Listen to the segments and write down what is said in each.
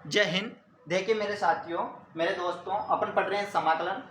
जय हिंद। देखिए मेरे साथियों, मेरे दोस्तों, अपन पढ़ रहे हैं समाकलन।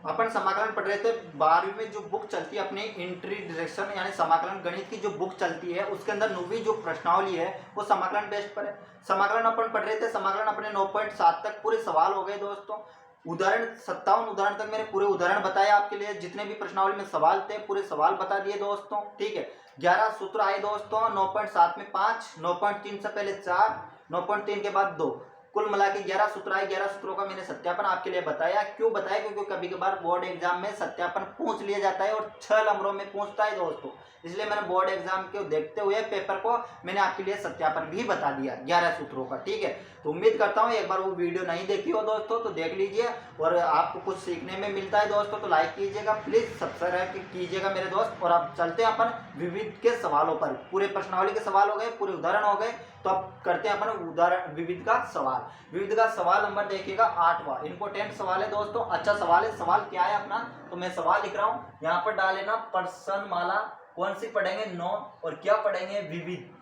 अपन समाकलन पढ़ रहे थे। 12वीं में जो बुक चलती है अपनी इंट्रोडक्शन यानी समाकलन गणित की जो बुक चलती है उसके अंदर 9वीं जो प्रश्नावली है वो समाकलन बेस्ड पर है। समाकलन अपन पढ़ रहे थे। समाकलन अपने 9.7 तक पूरे सवाल हो गए दोस्तों। उदाहरण 57 उदाहरण तक मैंने पूरे उदाहरण बताए आपके लिए। जितने भी प्रश्नावली में सवाल थे पूरे सवाल बता दिए दोस्तों। ठीक है। 11 सूत्र आए दोस्तों। 9.7 में 5, 9.3 से पहले 4, 9.3 के बाद 2, कुल मिला के 11 सूत्र आए। 11 सूत्रों का मैंने सत्यापन आपके लिए बताया। क्यों बताया? क्योंकि कभी कभार बोर्ड एग्जाम में सत्यापन पूछ लिया जाता है और 6 नंबरों में पूछता है दोस्तों। इसलिए मैंने बोर्ड एग्जाम को देखते हुए पेपर को मैंने आपके लिए सत्यापन भी बता दिया 11 सूत्रों का। ठीक है। तो उम्मीद करता हूँ एक बार वो वीडियो नहीं देखी हो दोस्तों तो देख लीजिए और आपको कुछ सीखने में मिलता है दोस्तों। तो लाइक कीजिएगा, प्लीज सब्सक्राइब कीजिएगा मेरे दोस्त। और अब चलते हैं अपन विविध के सवालों पर। पूरे प्रश्नावली के सवाल हो गए, पूरे उदाहरण हो गए। तो अब करते हैं अपन उदाहरण विविध का सवाल। विविध का सवाल नंबर देखिएगा 8वां। इंपोर्टेंट सवाल है दोस्तों, अच्छा सवाल है। सवाल क्या है अपना, तो मैं सवाल लिख रहा हूं यहाँ पर। डाल लेना प्रश्नमाला। कौन सी पढ़ेंगे? 9। और क्या पढ़ेंगे? विविध।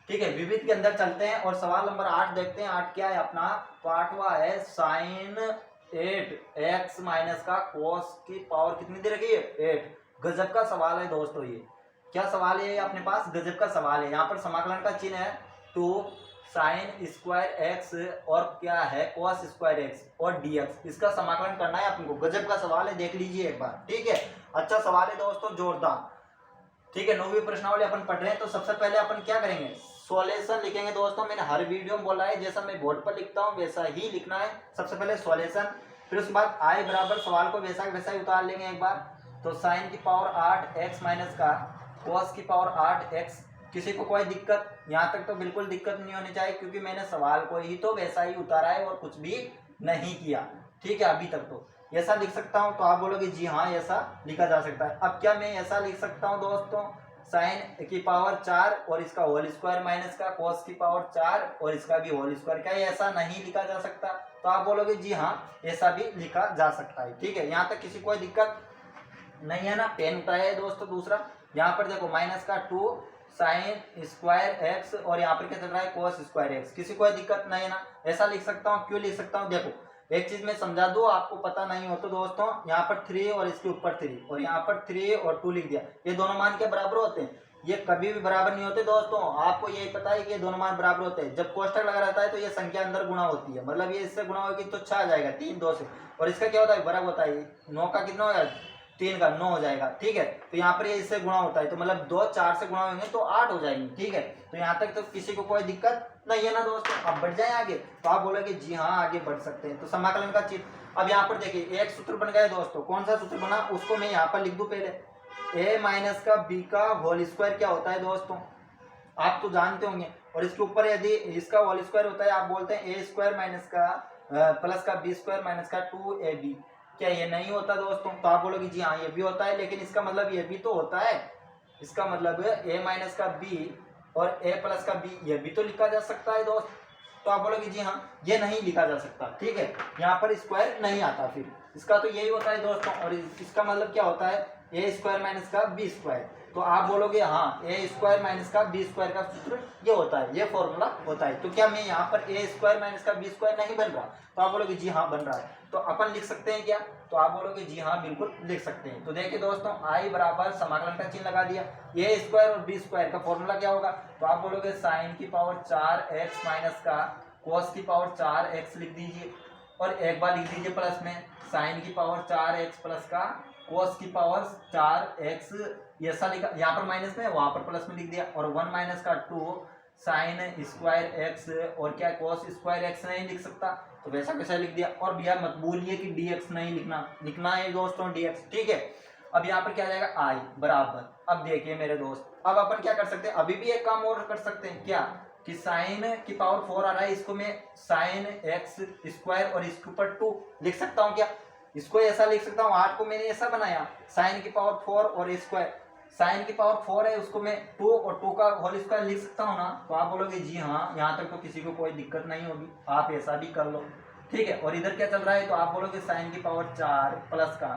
ठीक है। विविध के अंदर चलते हैं और सवाल नंबर 8 देखते हैं। 8 क्या है अपना? तो 8वां है साइन 8x माइनस का कोस की पावर कितनी दे रखी है? 8। गजब का सवाल है दोस्तों। ये क्या सवाल है? अपने पास गजब का सवाल है। यहाँ पर समाकलन का चिन्ह है 2 साइन स्क्वायर एक्स और क्या है कोस स्क्वायर एक्स और dx। इसका समाकलन करना है अपन को। गजब का सवाल है, देख लीजिए एक बार। ठीक है। अच्छा सवाल है दोस्तों, जोरदार। ठीक है। 9वीं प्रश्नावली अपन पढ़ रहे हैं। तो सबसे पहले अपन क्या करेंगे? सॉल्यूशन लिखेंगे दोस्तों। मैंने हर वीडियो में बोला है जैसा मैं बोर्ड पर लिखता हूँ वैसा ही लिखना है। सबसे पहले सॉल्यूशन, फिर उसके बाद आई बराबर सवाल को वैसा वैसा ही उतार लेंगे एक बार। तो साइन की पावर 8 एक्स माइनस का कोस की पावर 8 एक्स। किसी को कोई दिक्कत? यहाँ तक तो बिल्कुल दिक्कत नहीं होनी चाहिए क्योंकि मैंने सवाल को ही तो वैसा ही उतारा है और कुछ भी नहीं किया। ठीक है। अभी तक तो ऐसा लिख सकता हूं। तो आप बोलोगे जी हाँ ऐसा लिखा जा सकता है। अब क्या मैं ऐसा लिख सकता हूं दोस्तों? साइन की पावर 4 और इसका होल स्क्वायर माइनस का कोस की पावर 4 और इसका भी होल स्क्वायर। क्या ऐसा नहीं लिखा जा सकता? तो आप बोलोगे जी हाँ ऐसा भी लिखा जा सकता है। ठीक है। यहाँ तक किसी कोई दिक्कत नहीं है ना? पेन उठाया है दोस्तों। दूसरा यहाँ पर देखो माइनस का 2 साइन स्क्वायर एक्स और यहाँ पर क्या चल रहा है? Cos square x. किसी कोई दिक्कत नहीं है ना? ऐसा लिख सकता हूँ। क्यों लिख सकता हूँ? देखो एक चीज मैं समझा दूं, आपको पता नहीं हो तो दोस्तों यहाँ पर 3 और इसके ऊपर 3 और यहाँ पर 3 और 2 लिख दिया। ये दोनों मान के बराबर होते हैं? ये कभी भी बराबर नहीं होते दोस्तों। आपको यही पता है कि ये दोनों मान बराबर होते हैं। जब कोष्टक लगा रहता है तो ये संख्या अंदर गुणा होती है, मतलब ये इससे गुणा होगी तो 6 आ जाएगा 3 2 से। और इसका क्या होता है? वर्ग होता है। 9 का कितना हो जाएगा? 3 का 9 हो जाएगा। ठीक है। तो यहाँ पर ये इससे गुणा होता है तो मतलब 2 4 से गुणा होंगे तो 8 हो जाएंगे। ठीक है। तो यहाँ तक तो किसी को कोई दिक्कत नहीं है ना दोस्तों? अब बढ़ जाए आगे। तो आप बोलोगे जी हाँ आगे बढ़ सकते हैं। तो समाकलन का चिन्ह अब यहाँ पर देखिए एक सूत्र बन गया दोस्तों। कौन सा सूत्र बना उसको मैं यहाँ पर लिख दूं पहले। ए माइनस का बी का होल स्क्वायर क्या होता है दोस्तों? आप तो जानते होंगे। और इसके ऊपर यदि इसका होल स्क्वायर होता है आप बोलते हैं ए स्क्वायर माइनस का प्लस का बी स्क्वायर माइनस का 2ab। क्या ये नहीं होता दोस्तों? तो आप बोलोगे जी हाँ ये भी होता है, लेकिन इसका मतलब ये भी तो होता है। इसका मतलब ए माइनस का बी और ए प्लस का बी ये भी तो लिखा जा सकता है दोस्त। तो आप बोलोगे जी हाँ ये नहीं लिखा जा सकता। ठीक है। यहाँ पर स्क्वायर नहीं आता, फिर इसका तो यही होता है दोस्तों। और इसका मतलब क्या होता है? ए स्क्वायर माइनस का बी स्क्वायर। तो आप बोलोगे हाँ ए स्क्वायर माइनस का बी स्क्वायर का सूत्र ये होता है, ये फॉर्मूला होता है। तो क्या मैं यहाँ पर ए स्क्वायर माइनस का बी स्क्वायर नहीं बन रहा? तो आप बोलोगे जी हाँ बन रहा है। तो अपन लिख सकते हैं क्या? तो आप बोलोगे जी हाँ बिल्कुल लिख सकते हैं। तो देखिए दोस्तों आई बराबर समाकलन का चिन्ह लगा दिया। ए स्क्वायर और बी स्क्वायर का फॉर्मूला क्या होगा? तो आप बोलोगे साइन की पावर 4 एक्स माइनस का कोस की पावर 4 एक्स लिख दीजिए और एक बार लिख दीजिए प्लस में साइन की पावर 4 एक्स प्लस का कोस की पावर 4 एक्स। ऐसा लिखा, यहाँ पर माइनस में वहां पर प्लस में लिख दिया। और 1 माइनस का 2 साइन स्क्वायर एक्स और क्या कोस स्क्वायर एक्स नहीं लिख सकता तो वैसा कैसा लिख दिया। और भैया मत भूलिए कि dx नहीं लिखना, लिखना है दोस्तों dx। ठीक है। अब यहाँ पर क्या आ जाएगा? आई बराबर। अब देखिए मेरे दोस्त, अब अपन क्या कर सकते हैं? अभी भी एक काम और कर सकते हैं क्या कि साइन की पावर 4 आ रहा है, इसको मैं साइन एक्स स्क्वायर और इसके ऊपर 2 लिख सकता हूँ क्या? इसको ऐसा लिख सकता हूँ। 8 को मैंने ऐसा बनाया साइन की पावर 4 और स्क्वायर। साइन की पावर 4 है उसको मैं 2 और 2 का होल स्क्वायर लिख सकता हूँ ना? तो आप बोलोगे जी हाँ यहाँ तक तो किसी को कोई दिक्कत नहीं होगी, आप ऐसा भी कर लो। ठीक है। और इधर क्या चल रहा है? तो आप बोलोगे साइन की पावर 4 प्लस का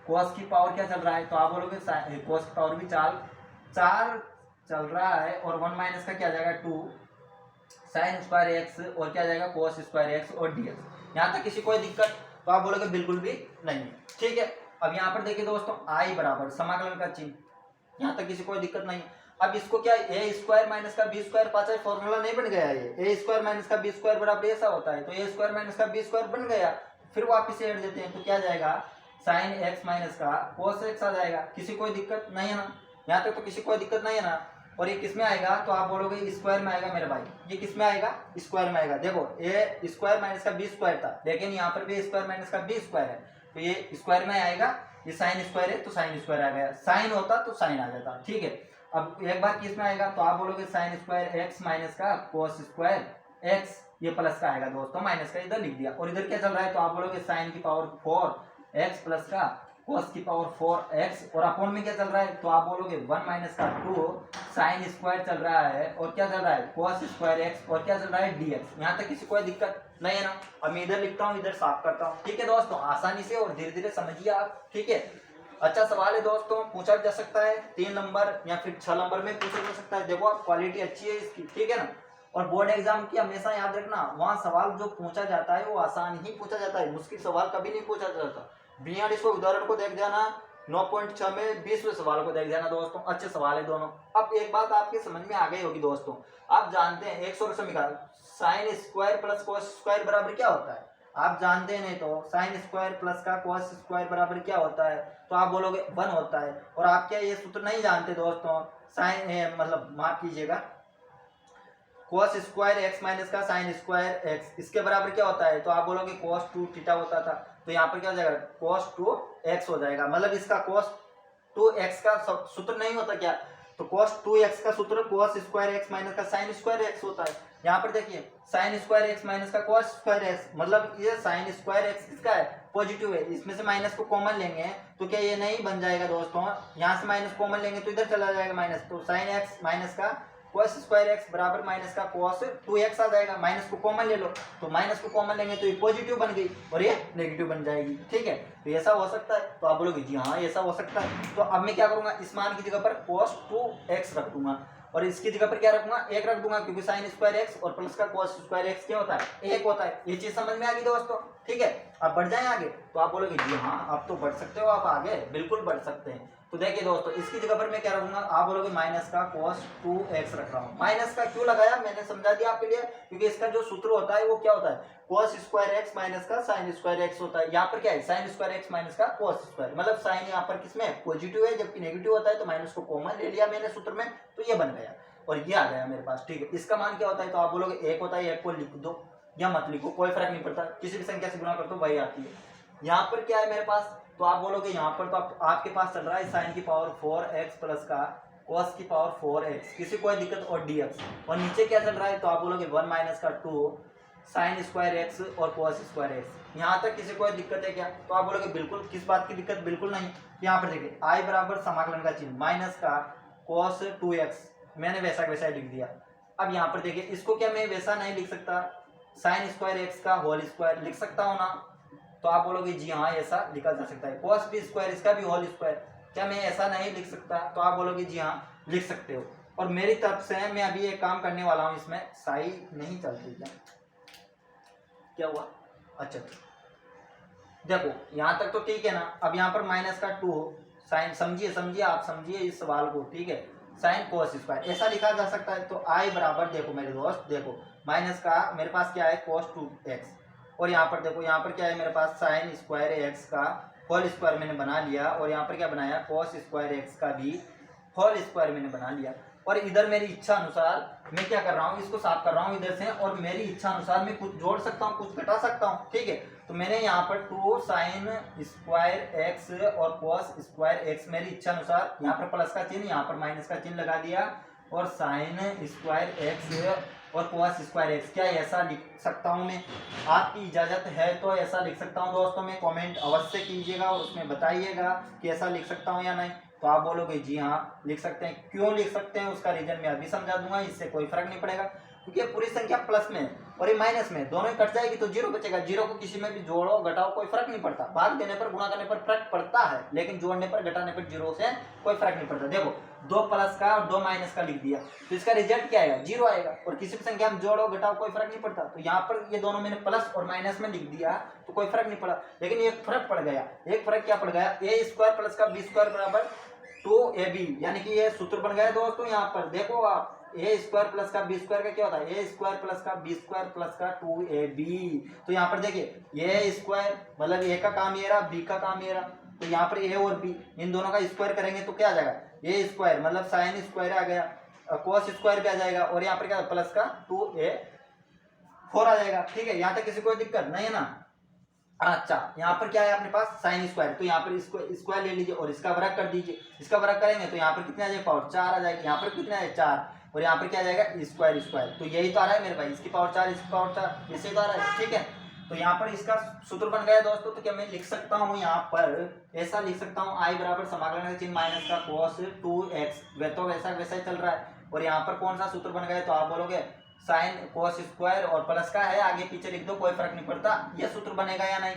कोस की पावर क्या चल रहा है? तो आप बोलोगे कोस की पावर भी 4 चल रहा है और 1 माइनस का क्या आ जाएगा? 2 साइन स्क्वायर एक्स और क्या जाएगा कोस स्क्वायर एक्स और डी एक्स। यहाँ तक किसी कोई दिक्कत? तो आप बोलोगे बिल्कुल भी नहीं। ठीक है, अब यहाँ पर देखिए दोस्तों आई बराबर समाकलन का चिन्ह, यहाँ तक किसी कोई दिक्कत नहीं। अब इसको क्या ए स्क्वायर माइनस का बी स्क्वायर पाचा फॉर्मूला नहीं बन गया? ये ए स्क्वायर माइनस का बी स्क्वायर बराबर ऐसा होता है, तो ए स्क्वायर माइनस का बी स्क्वायर बन गया। फिर वापिस ऐड देते हैं तो क्या जाएगा साइन एक्स माइनस का कोस एक्स आ जाएगा। किसी कोई दिक्कत नहीं है ना? यहाँ तक तो किसी कोई दिक्कत नहीं है ना? और ये किस में आएगा? तो आप बोलोगे स्क्वायर में आएगा मेरे भाई। ये किस में आएगा? स्क्वायर में आएगा। देखो ए स्क्वायर माइनस का बी स्क्वायर था, लेकिन यहाँ पर भी स्क्वायर माइनस का बी स्क्वायर है, तो ये स्क्वायर में आएगा। ये साइन स्क्वायर है तो साइन स्क्वायर आ गया, साइन होता तो साइन आ जाता। ठीक है, अब एक बार किस में आएगा? तो आप बोलोगे साइन स्क्वायर एक्स माइनस का कोस स्क्वायर एक्स, ये प्लस का आएगा दोस्तों, माइनस का इधर लिख दिया। और इधर क्या चल रहा है? तो आप बोलोगे साइन की पावर 4 एक्स प्लस का कोस की पावर 4 एक्स, और अपॉन में क्या चल रहा है? तो आप बोलोगे 1 माइनस का 2 साइन स्क्वायर चल रहा है, और क्या चल रहा है? कोस स्क्वायर एक्स, और क्या चल रहा है? D x. यहाँ तक किसी कोई दिक्कत नहीं है ना? अब मैं इधर लिखता हूँ, इधर साफ करता हूँ। ठीक है दोस्तों, आसानी से और धीरे धीरे समझिए आप। ठीक है, अच्छा सवाल है दोस्तों, पूछा जा सकता है 3 नंबर या फिर 6 नंबर में पूछा जा सकता है। देखो आप क्वालिटी अच्छी है इसकी। ठीक है ना? और बोर्ड एग्जाम की हमेशा याद रखना, वहाँ सवाल जो पूछा जाता है वो आसान ही पूछा जाता है, मुश्किल सवाल कभी नहीं पूछा जाता। 42 को उदाहरण को देख जाना, 9.6 में 20वें सवाल को देख जाना दोस्तों, अच्छे सवाल है दोनों। अब एक बात आपके समझ में आ गई होगी दोस्तों, आप जानते हैं 100 समीकरण sine square plus cos square बराबर क्या होता है? आप जानते हैं नहीं तो साइन स्क्वायर प्लस का कोस स्क्वायर बराबर क्या होता है? तो आप बोलोगे 1 होता है। और आप क्या ये सूत्र नहीं जानते दोस्तों? साइन मतलब माफ कीजिएगा, कोस स्क्वायर एक्स माइनस का साइन स्क्वायर एक्स, इसके बराबर क्या होता है? तो आप बोलोगे कोस 2 थीटा होता था, तो यहाँ पर क्या हो जाएगा? कोस 2 एक्स हो जाएगा। मतलब इसका कोस 2 एक्स का सूत्र नहीं होता क्या? तो कोस 2 एक्स का सूत्र कोस स्क्वायर एक्स माइनस का साइन स्क्वायर एक्स होता है। यहाँ पर देखिए साइन स्क्वायर एक्स माइनस का कोस स्क्वायर एक्स, मतलब ये साइन स्क्वायर एक्स किसका है? पॉजिटिव है। इसमें से माइनस को कॉमन लेंगे तो क्या ये नहीं बन जाएगा दोस्तों? यहाँ से माइनस कॉमन लेंगे तो इधर चला जाएगा माइनस, तो साइन एक्स माइनस का कोस स्क्वायर एक्स बराबर माइनस का कोस 2x आ जाएगा। माइनस को कॉमन ले लो, तो माइनस को कॉमन लेंगे तो ये पॉजिटिव बन गई और ये नेगेटिव बन जाएगी। ठीक है, तो ऐसा हो सकता है? तो आप बोलोगे जी हाँ ऐसा हो सकता है। तो अब मैं क्या करूंगा, इस मान की जगह पर कोस 2x रख दूंगा और इसकी जगह पर क्या रखूंगा? 1 रख दूंगा, क्योंकि साइन स्क्वायर एक्स और प्लस का कोस स्क्वायर एक्स क्या होता है? 1 होता है। ये चीज समझ में आ गई दोस्तों? ठीक है, अब बढ़ जाए आगे। तो आप बोलोगे जी हाँ अब तो बढ़ सकते हो आप आगे, बिल्कुल बढ़ सकते हैं। तो देखिए दोस्तों, इसकी जगह पर मैं क्या रखूंगा? आप बोलोगे माइनस का कोस 2x रख रहा हूँ। माइनस का क्यों लगाया मैंने समझा दिया आपके लिए, क्योंकि इसका जो सूत्र होता है वो क्या होता है? कोस स्क्वायर एक्स माइनस का साइन स्क्वायर एक्स होता है। यहाँ पर क्या है? साइन स्क्वायर एक्स माइनस का कोस स्क्वायर, मतलब साइन यहाँ पर किसमें? पॉजिटिव है, जबकि नेगेटिव होता है, तो माइनस को कॉमन ले लिया मैंने सूत्र में, तो ये बन गया और ये आ गया मेरे पास। ठीक है, इसका मान क्या होता है? तो आप बोलोगे 1 होता है। 1 को लिख दो या मत लिखो, कोई फर्क नहीं पड़ता, किसी भी संख्या से गुणा कर दो वही आती है। यहाँ पर क्या है मेरे पास? तो आप बोलोगे यहाँ पर तो आपके पास चल रहा है साइन की पावर 4x प्लस का कोस की पावर 4x, किसी कोई दिक्कत, और dx। और नीचे क्या चल रहा है? तो आप बोलोगे 1 माइनस का 2 साइन स्क्वायर एक्स और कोस स्क्वायर एक्स। यहाँ तक किसी कोई दिक्कत है क्या? तो आप बोलोगे बिल्कुल, किस बात की दिक्कत? बिल्कुल नहीं। यहाँ पर देखिए आई बराबर समाकलन का चिन्ह माइनस का कोस 2x, मैंने वैसा वैसा लिख दिया। अब यहाँ पर देखिए इसको क्या मैं वैसा नहीं लिख सकता? साइन स्क्वायर एक्स का होल स्क्वायर लिख सकता हूँ ना? तो आप बोलोगे जी हाँ ऐसा लिखा जा सकता है। कोस बी स्क्वायर इसका भी होल स्क्वायर, क्या मैं ऐसा नहीं लिख सकता? तो आप बोलोगे जी हाँ लिख सकते हो। और मेरी तरफ से मैं अभी एक काम करने वाला हूँ, इसमें साई नहीं चलती क्या हुआ? अच्छा देखो यहाँ तक तो ठीक है ना? अब यहाँ पर माइनस का 2 साइन, समझिए आप समझिए इस सवाल को। ठीक है, साइन कोस स्क्वायर ऐसा लिखा जा सकता है। तो आई बराबर देखो मेरे दोस्त, देखो माइनस का मेरे पास क्या है? कोस 2x, और यहाँ पर देखो यहाँ पर क्या है मेरे पास? साइन स्क्वायर एक्स का होल स्क्वायर मैंने बना लिया, और यहाँ पर क्या बनाया? कोस स्क्वायर एक्स का भी होल स्क्वायर मैंने बना लिया। और इधर मेरी इच्छा अनुसार मैं क्या कर रहा हूँ? इसको साफ कर रहा हूँ इधर से, और मेरी इच्छा अनुसार मैं कुछ जोड़ सकता हूँ, कुछ घटा सकता हूँ। ठीक है, तो मैंने यहाँ पर 2 साइन स्क्वायर एक्स और कोस स्क्वायर एक्स मेरी इच्छा अनुसार, यहाँ पर प्लस का चिन्ह, यहाँ पर माइनस का चिन्ह लगा दिया, और साइन स्क्वायर एक्स और कोस स्क्वायर एक्स, क्या ऐसा लिख सकता हूँ मैं? आपकी इजाजत है तो ऐसा लिख सकता हूँ दोस्तों। में कमेंट अवश्य कीजिएगा और उसमें बताइएगा कि ऐसा लिख सकता हूँ या नहीं। तो आप बोलोगे जी हाँ लिख सकते हैं। क्यों लिख सकते हैं उसका रीजन मैं अभी समझा दूंगा, इससे कोई फर्क नहीं पड़ेगा, क्योंकि ये पूरी संख्या प्लस में और ये माइनस में, दोनों ही कट जाएगी तो जीरो बचेगा। जीरो को किसी में भी जोड़ो घटाओ कोई फर्क नहीं पड़ता, भाग देने पर गुणा करने पर फर्क पड़ता है, लेकिन जोड़ने पर घटाने पर जीरो से कोई फर्क नहीं पड़ता। देखो 2 प्लस का और 2 माइनस का लिख दिया तो इसका रिजल्ट क्या आएगा, 0 आएगा। और किसी भी संख्या में जोड़ो घटाओ कोई फर्क नहीं पड़ता। तो यहाँ पर ये दोनों मैंने प्लस और माइनस में लिख दिया तो कोई फर्क नहीं पड़ा। लेकिन एक फर्क पड़ गया, एक फर्क क्या पड़ गया, ए स्क्वायर प्लस का बी स्क्वायर बराबर 2ab, यानी कि ये सूत्र बन गया दोस्तों। यहाँ पर देखो आप, ए स्क्वायर प्लस का बी स्क्वायर का क्या होता है, ए स्क्वायर प्लस का बी स्क्वायर प्लस का 2ab। तो यहाँ पर देखिए ए स्क्वायर मतलब ए का काम ये रहा, बी का काम ये रहा। तो यहाँ पर ए और बी इन दोनों का स्क्वायर करेंगे तो क्या आ जाएगा, ए स्क्वायर मतलब साइन स्क्वायर आ गया, कोस स्क्वायर भी आ जाएगा और यहाँ पर क्या प्लस का 2a4 आ जाएगा। ठीक है, यहाँ तक किसी को दिक्कत नहीं है ना। अच्छा, यहाँ पर क्या है अपने पास साइन स्क्वायर, तो यहाँ पर इसको स्क्वायर ले लीजिए और इसका वर्ग कर दीजिए। इसका वर्ग करेंगे तो यहाँ पर कितना आ जाएगा, पावर 4 आ जाएगी। यहाँ पर कितना है 4 और यहाँ पर क्या आ जाएगा स्क्वायर स्क्वायर। तो यही तो आ रहा है मेरे भाई, इसकी पावर 4 इसकी पावर 4 इससे तो आ रहा है। ठीक है, तो यहाँ पर इसका सूत्र बन गया दोस्तों। तो क्या मैं लिख सकता हूँ यहाँ पर ऐसा लिख सकता हूँ, आई बराबर समाकलन का चिन्ह माइनस का cos 2x, वे तो वैसा वैसा ही चल रहा है। और यहाँ पर कौन सा सूत्र बन गया, तो आप बोलोगे साइन कोस स्क्वायर और प्लस का है आगे पीछे लिख दो कोई फर्क नहीं पड़ता, ये सूत्र बनेगा या नहीं।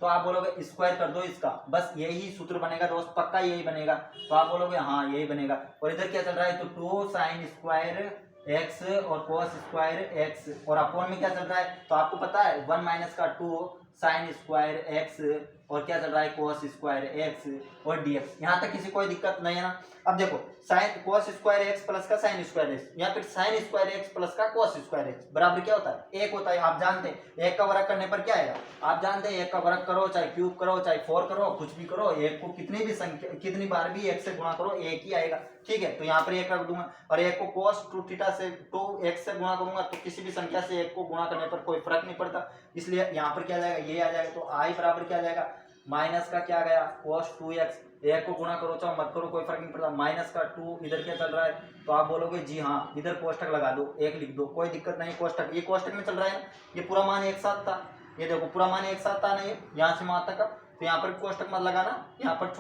तो आप बोलोगे स्क्वायर कर दो इसका, बस यही सूत्र बनेगा दोस्त, पक्का यही बनेगा। तो आप बोलोगे हाँ यही बनेगा। और इधर क्या चल रहा है, तो 2 साइन स्क्वायर x और cos स्क्वायर x और अपॉन में क्या चल रहा है, तो आपको पता है 1 माइनस का 2 साइन स्क्वायर x और क्या चल रहा है cos स्क्वायर x और dx। यहाँ तक किसी कोई दिक्कत नहीं है ना। अब देखो sine cos square x plus का साइन स्क्वायर x या फिर साइन स्क्वायर x प्लस का cos स्क्वायर x बराबर क्या होता है, 1 होता है। आप जानते हैं एक का वर्ग करने पर क्या आएगा, आप जानते हैं एक का वर्ग करो चाहे क्यूब करो चाहे 4 करो कुछ भी करो, एक को कितनी भी संख्या कितनी बार भी एक से गुणा करो एक ही आएगा। ठीक है, तो यहाँ पर एक रख दूंगा और एक को cos 2 थीटा से 2x से गुणा करूंगा तो किसी भी संख्या से एक को गुणा करने पर कोई फर्क नहीं पड़ता, इसलिए यहाँ पर क्या आ जाएगा, ये आ जाएगा। तो आई बराबर क्या आ जाएगा, माइनस का क्या आ गया cos 2x, एक को गुणा करो चाहे मत करो कोई फर्क नहीं पड़ता, माइनस का 2 इधर क्या चल रहा है, तो आप बोलोगे जी हाँ इधर कोष्टक लगा दो, एक लिख दो कोई दिक्कत नहीं। कोष्टक ये कोष्टक में चल रहा है, ये पूरा मान एक साथ था, ये देखो पूरा मान एक साथ था नहीं यहाँ से वहां तक, तो यहाँ पर कोष्टक मत लगाना, यहाँ पर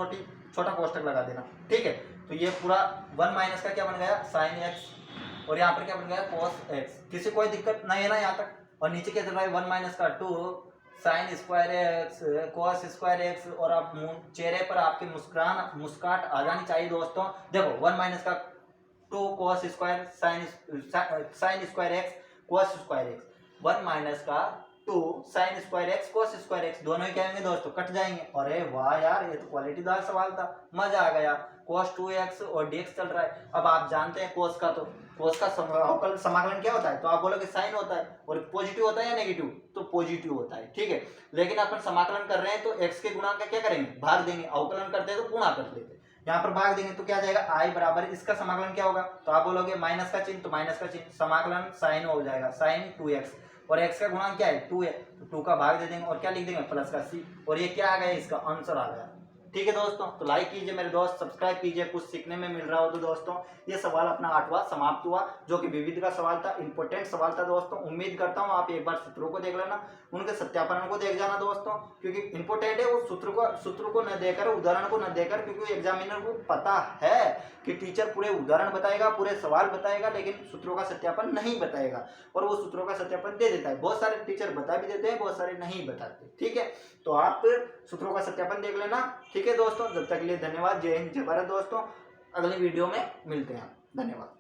छोटा कोष्टक लगा देना। ठीक है, तो ये पूरा 1 माइनस का क्या बन गया साइन x और यहाँ पर क्या बन गया cos x, किसी कोई दिक्कत नहीं है ना यहाँ तक। और नीचे क्या चल रहा है 1 माइनस का 2 sine square x cos square x और आप चेहरे पर आपके मुस्कुराहट आ जानी चाहिए दोस्तों। देखो 1 माइनस का 2 cos square sine square x cos square x, 1 minus का 2 sine square x cos square x, दोनों ही क्या होंगे दोस्तों कट जाएंगे। अरे वाह यार ये तो क्वालिटीदार सवाल था, मजा आ गया। cos 2x और dx चल रहा है। अब आप जानते हैं cos का, तो cos का समाकलन क्या होता है, तो आप बोलोगे साइन होता है और पॉजिटिव होता है या नेगेटिव, तो पॉजिटिव होता है। ठीक है, लेकिन अपन समाकलन कर रहे हैं तो x के गुणा का क्या करेंगे, भाग देंगे, अवकलन करते हैं तो गुणा कर लेते हैं, यहाँ पर भाग देंगे तो क्या जाएगा आई बराबर इसका समाकलन क्या होगा, तो आप बोलोगे माइनस का चिन्ह, तो माइनस का चिन्ह समाकलन साइन हो जाएगा साइन 2x और x का गुणा क्या है 2 है, तो 2 का भाग दे देंगे और क्या लिख देंगे प्लस का c, और ये क्या आ गया इसका आंसर आ गया। ठीक है दोस्तों, तो लाइक कीजिए मेरे दोस्त, सब्सक्राइब कीजिए, कुछ सीखने में मिल रहा हो तो दोस्तों। ये सवाल अपना 8वां समाप्त हुआ जो कि विविध का सवाल था, इंपॉर्टेंट सवाल था दोस्तों। उम्मीद करता हूँ आप एक बार सूत्रों को देख लेना, उनके सत्यापन को देख जाना दोस्तों, क्योंकि इंपॉर्टेंट है वो सूत्र को न देकर उदाहरण को न देकर, क्योंकि एग्जामिनर को पता है कि टीचर पूरे उदाहरण बताएगा पूरे सवाल बताएगा लेकिन सूत्रों का सत्यापन नहीं बताएगा, और वो सूत्रों का सत्यापन दे देता है। बहुत सारे टीचर बता भी देते हैं, बहुत सारे नहीं बताते। ठीक है, तो आप सूत्रों का सत्यापन देख लेना। ठीक है दोस्तों, जब तक के लिए धन्यवाद। जय हिंद जय भारत दोस्तों, अगली वीडियो में मिलते हैं। धन्यवाद।